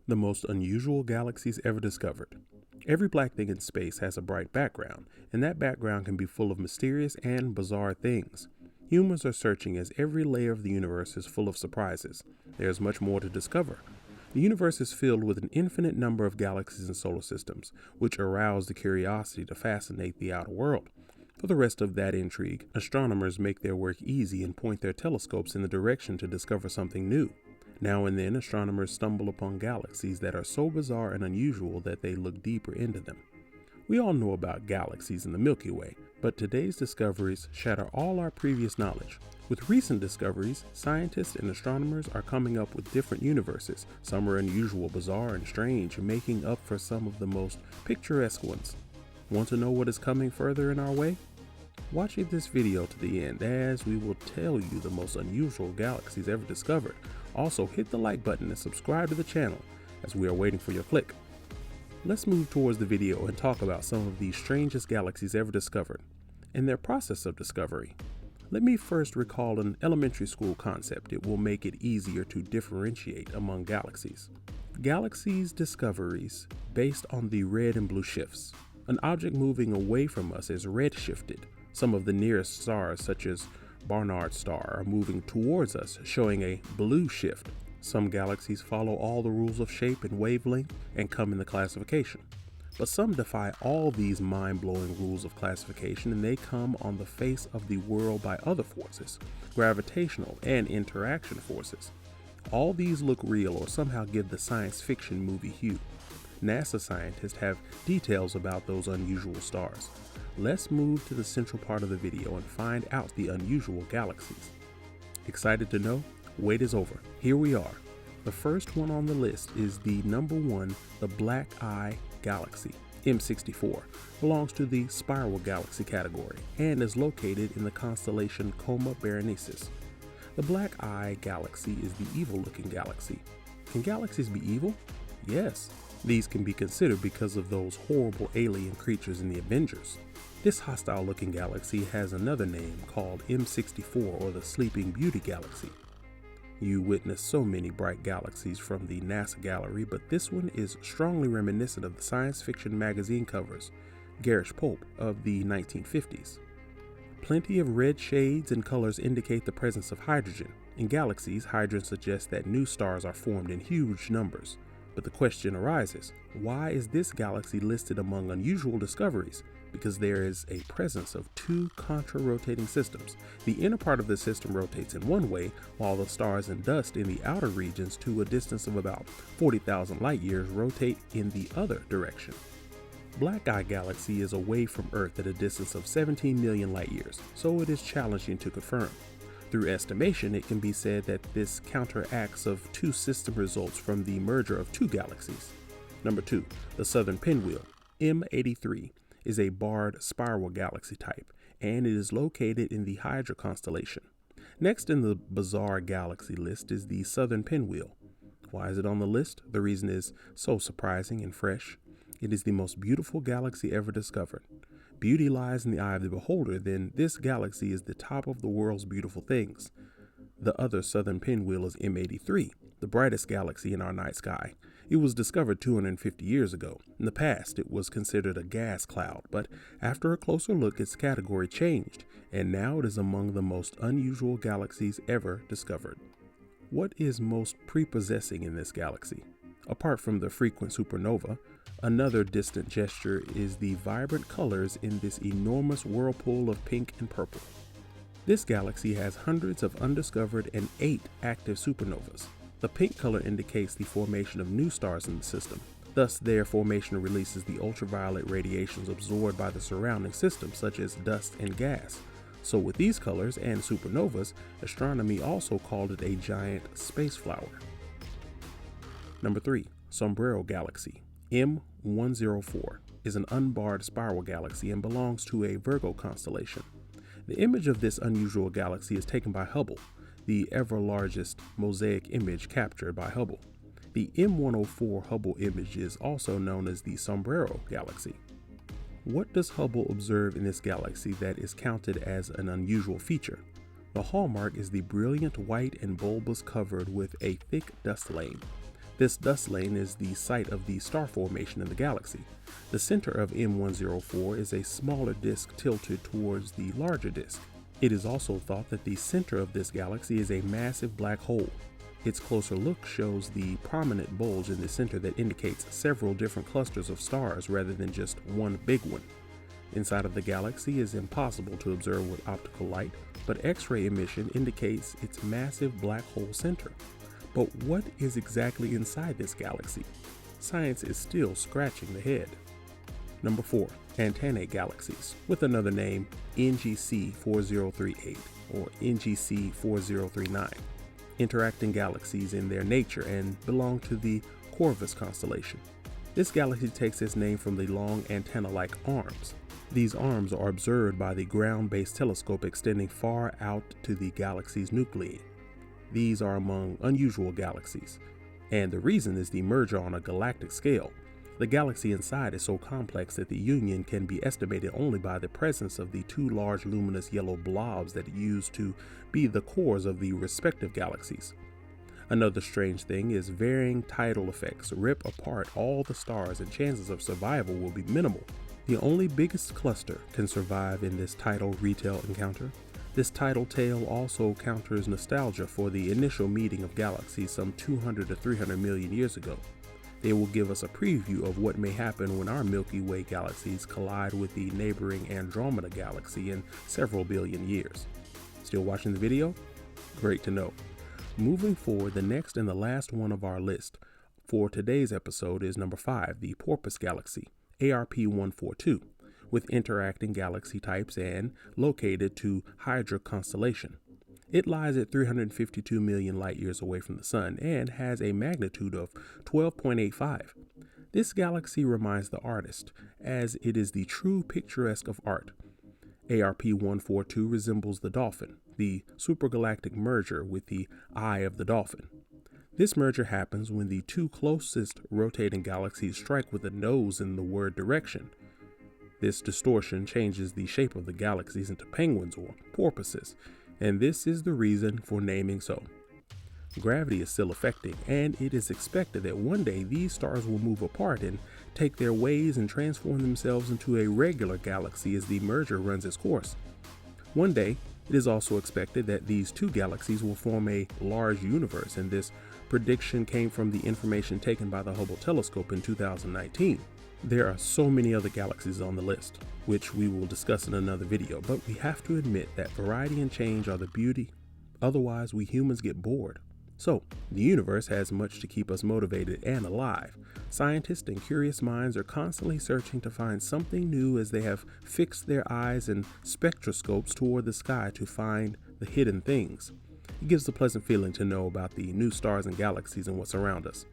The most unusual galaxies ever discovered. Every black thing in space has a bright background, and that background can be full of mysterious and bizarre things. Humans are searching as every layer of the universe is full of surprises. There's much more to discover. The universe is filled with an infinite number of galaxies and solar systems, which arouse the curiosity to fascinate the outer world. For the rest of that intrigue, astronomers make their work easy and point their telescopes in the direction to discover something new. Now and then, astronomers stumble upon galaxies that are so bizarre and unusual that they look deeper into them. We all know about galaxies in the Milky Way, but today's discoveries shatter all our previous knowledge. With recent discoveries, scientists and astronomers are coming up with different universes. Some are unusual, bizarre, and strange, making up for some of the most picturesque ones. Want to know what is coming further in our way? Watch this video to the end as we will tell you the most unusual galaxies ever discovered. Also, hit the like button and subscribe to the channel as we are waiting for your click. Let's move towards the video and talk about some of the strangest galaxies ever discovered and their process of discovery. Let me first recall an elementary school concept. It will make it easier to differentiate among galaxies. Galaxies discoveries based on the red and blue shifts. An object moving away from us is red-shifted. Some of the nearest stars, such as Barnard's star, are moving towards us, showing a blue shift. Some galaxies follow all the rules of shape and wavelength and come in the classification. But some defy all these mind-blowing rules of classification, and they come on the face of the world by other forces, gravitational and interaction forces. All these look real or somehow give the science fiction movie hue. NASA scientists have details about those unusual stars. Let's move to the central part of the video and find out the unusual galaxies. Excited to know? Wait is over. Here we are. The first one on the list is the number one, the Black Eye Galaxy, M64, belongs to the spiral galaxy category and is located in the constellation Coma Berenices. The Black Eye Galaxy is the evil-looking galaxy. Can galaxies be evil? Yes. These can be considered because of those horrible alien creatures in the Avengers. This hostile-looking galaxy has another name called M64, or the Sleeping Beauty Galaxy. You witness so many bright galaxies from the NASA gallery, but this one is strongly reminiscent of the science fiction magazine covers, Garish Pope of the 1950s. Plenty of red shades and colors indicate the presence of hydrogen. In galaxies, hydrogen suggests that new stars are formed in huge numbers. But the question arises, why is this galaxy listed among unusual discoveries? Because there is a presence of two contra-rotating systems. The inner part of the system rotates in one way, while the stars and dust in the outer regions, to a distance of about 40,000 light years, rotate in the other direction. Black Eye Galaxy is away from Earth at a distance of 17 million light years, so it is challenging to confirm. Through estimation, it can be said that this counteracts of two system results from the merger of two galaxies. Number 2, the Southern Pinwheel, M83, is a barred spiral galaxy type, and it is located in the Hydra constellation. Next in the bizarre galaxy list is the Southern Pinwheel. Why is it on the list? The reason is so surprising and fresh. It is the most beautiful galaxy ever discovered. Beauty lies in the eye of the beholder, then this galaxy is the top of the world's beautiful things. The other Southern Pinwheel is M83, the brightest galaxy in our night sky. It was discovered 250 years ago. In the past, it was considered a gas cloud, but after a closer look, its category changed, and now it is among the most unusual galaxies ever discovered. What is most prepossessing in this galaxy? Apart from the frequent supernova, another distant gesture is the vibrant colors in this enormous whirlpool of pink and purple. This galaxy has hundreds of undiscovered and 8 active supernovas. The pink color indicates the formation of new stars in the system. Thus, their formation releases the ultraviolet radiations absorbed by the surrounding system, such as dust and gas. So with these colors and supernovas, astronomy also called it a giant space flower. Number 3, Sombrero Galaxy, M104, is an unbarred spiral galaxy and belongs to a Virgo constellation. The image of this unusual galaxy is taken by Hubble, the ever largest mosaic image captured by Hubble. The M104 Hubble image is also known as the Sombrero Galaxy. What does Hubble observe in this galaxy that is counted as an unusual feature? The hallmark is the brilliant white and bulbous covered with a thick dust lane. This dust lane is the site of the star formation in the galaxy. The center of M104 is a smaller disk tilted towards the larger disk. It is also thought that the center of this galaxy is a massive black hole. Its closer look shows the prominent bulge in the center that indicates several different clusters of stars rather than just one big one. Inside of the galaxy is impossible to observe with optical light, but X-ray emission indicates its massive black hole center. But what is exactly inside this galaxy? Science is still scratching the head. Number 4. Antennae galaxies, with another name NGC 4038 or NGC 4039. Interacting galaxies in their nature and belong to the Corvus constellation. This galaxy takes its name from the long antenna-like arms. These arms are observed by the ground-based telescope extending far out to the galaxy's nuclei. These are among unusual galaxies, and the reason is the merger on a galactic scale. The galaxy inside is so complex that the union can be estimated only by the presence of the two large luminous yellow blobs that used to be the cores of the respective galaxies. Another strange thing is varying tidal effects rip apart all the stars and chances of survival will be minimal. The only biggest cluster can survive in this tidal retail encounter. This tidal tale also counters nostalgia for the initial meeting of galaxies some 200 to 300 million years ago. They will give us a preview of what may happen when our Milky Way galaxies collide with the neighboring Andromeda galaxy in several billion years. Still watching the video? Great to know. Moving forward, the next and the last one of our list for today's episode is number 5, the Porpoise galaxy, ARP-142, with interacting galaxy types and located to Hydra constellation. It lies at 352 million light years away from the Sun and has a magnitude of 12.85. This galaxy reminds the artist, as it is the true picturesque of art. ARP-142 resembles the dolphin, the supergalactic merger with the eye of the dolphin. This merger happens when the two closest rotating galaxies strike with the nose in the word direction. This distortion changes the shape of the galaxies into penguins or porpoises, and this is the reason for naming so. Gravity is still affecting, and it is expected that one day these stars will move apart and take their ways and transform themselves into a regular galaxy as the merger runs its course. One day, it is also expected that these two galaxies will form a large universe, and this prediction came from the information taken by the Hubble telescope in 2019. There are so many other galaxies on the list, which we will discuss in another video, but we have to admit that variety and change are the beauty. Otherwise, we humans get bored. So, the universe has much to keep us motivated and alive. Scientists and curious minds are constantly searching to find something new as they have fixed their eyes and spectroscopes toward the sky to find the hidden things. It gives a pleasant feeling to know about the new stars and galaxies and what's around us.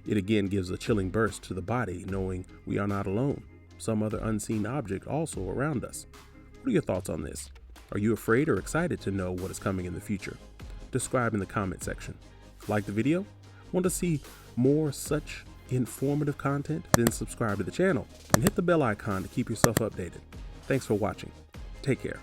It again gives a chilling burst to the body knowing we are not alone. Some other unseen object also around us. What are your thoughts on this? Are you afraid or excited to know what is coming in the future? Describe in the comment section. Like the video? Want to see more such informative content? Then subscribe to the channel and hit the bell icon to keep yourself updated. Thanks for watching. Take care.